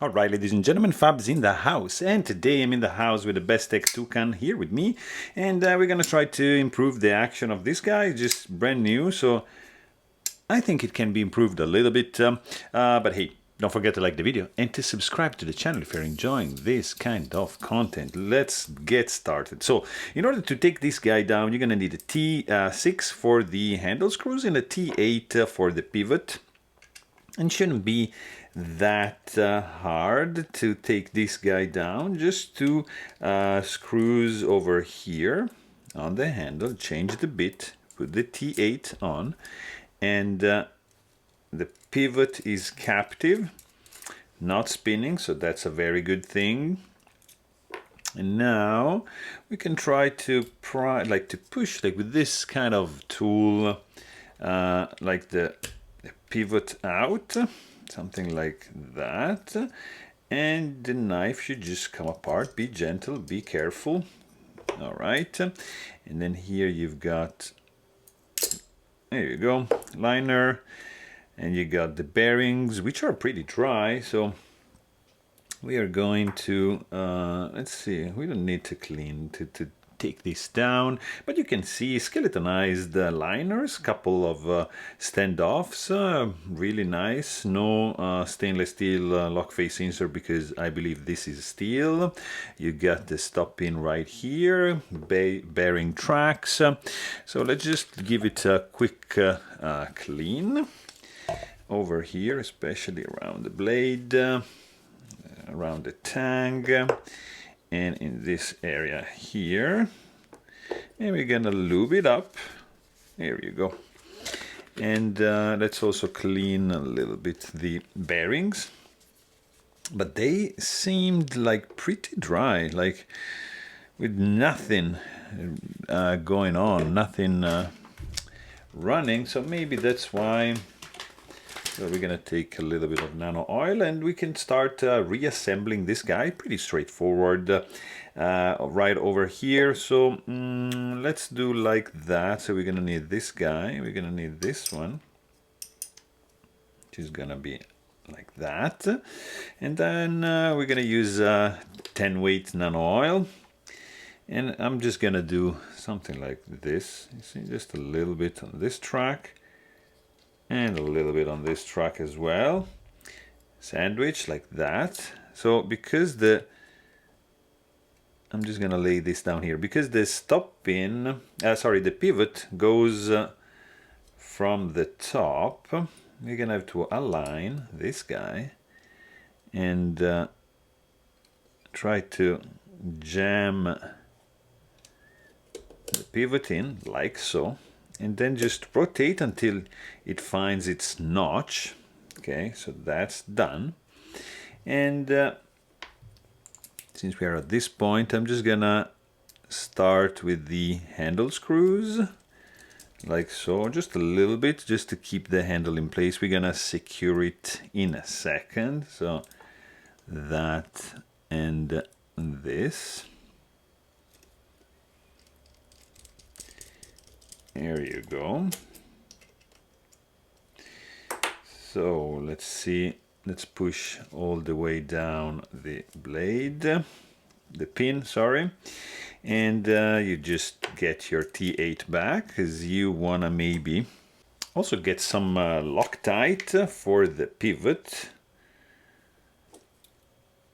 Alright, ladies and gentlemen, Fab's in the house, and today I'm in the house with the Bestech Toucan here with me, and we're gonna try to improve the action of this guy, just brand new, so I think it can be improved a little bit, but hey, don't forget to like the video and to subscribe to the channel if you're enjoying this kind of content. Let's get started. So, in order to take this guy down, you're gonna need a T6 for the handle screws and a T8 for the pivot. And shouldn't be that hard to take this guy down. Just two screws over here on the handle, change the bit, put the T8 on, and the pivot is captive, not spinning, so that's a very good thing. And now we can try to push with this kind of tool, like the pivot out, something like that, and the knife should just come apart. Be gentle, be careful. All right, and then here you've got, there you go, liner, and you got the bearings, which are pretty dry, so we are going to let's see, we don't need to clean to take this down, but you can see skeletonized liners, couple of standoffs, really nice. No stainless steel lock face insert because I believe this is steel. You got the stop pin right here, bearing tracks. So let's just give it a quick clean over here, especially around the blade, around the tang, and in this area here, and we're gonna lube it up. There you go. And let's also clean a little bit the bearings, but they seemed like pretty dry, like with nothing going on, nothing running, so maybe that's why. So we're gonna take a little bit of nano oil and we can start reassembling this guy. Pretty straightforward, right over here. So let's do like that. So we're gonna need this guy, we're gonna need this one, which is gonna be like that, and then we're gonna use 10 weight nano oil, and I'm just gonna do something like this. You see, just a little bit on this track and a little bit on this track as well, sandwich like that. So because I'm just gonna lay this down here, because the stop pin, the pivot goes from the top, we're gonna have to align this guy and try to jam the pivot in like so, and then just rotate until it finds its notch. Okay, so that's done. And since we are at this point, I'm just gonna start with the handle screws, like so, just a little bit, just to keep the handle in place. We're gonna secure it in a second. So that and this. There you go. So let's see, let's push all the way down the blade, the pin, sorry, and you just get your T8 back, because you wanna maybe also get some Loctite for the pivot.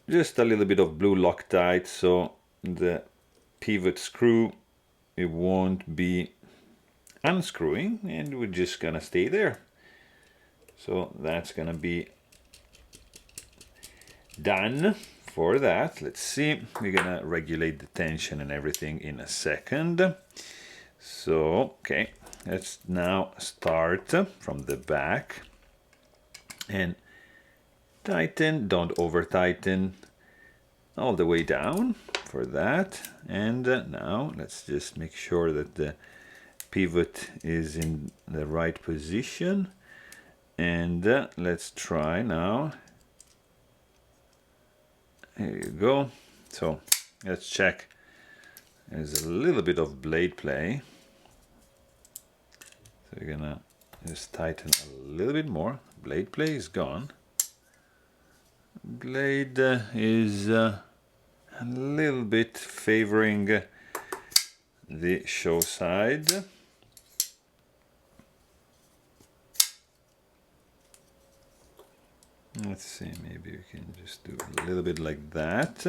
Just a little bit of blue Loctite, so the pivot screw, it won't be unscrewing, and we're just gonna stay there. So that's gonna be done for that. Let's see, we're gonna regulate the tension and everything in a second. So okay, let's now start from the back and tighten, don't over tighten, all the way down for that. And now let's just make sure that the pivot is in the right position, and let's try now. There you go. So let's check. There's a little bit of blade play, so we're gonna just tighten a little bit more. Blade play is gone. blade is a little bit favoring the show side. Let's see, maybe we can just do a little bit like that.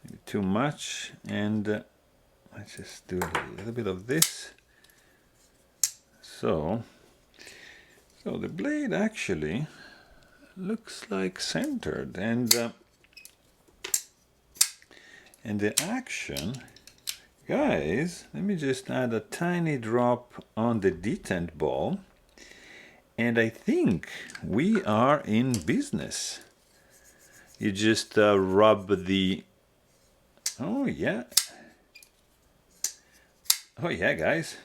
Maybe too much, and let's just do a little bit of this. So the blade actually looks like centered, and the action, guys, let me just add a tiny drop on the detent ball, and I think we are in business. You just rub the, oh yeah, guys,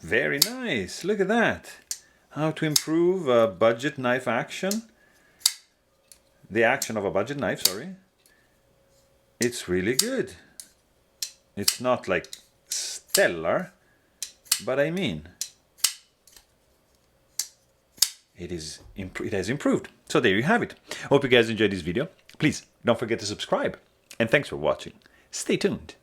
very nice. Look at that. How to improve a budget knife action, the action of a budget knife, sorry. It's really good. It's not like stellar, but I mean, it has improved. So there you have it. Hope you guys enjoyed this video. Please don't forget to subscribe, and thanks for watching. Stay tuned.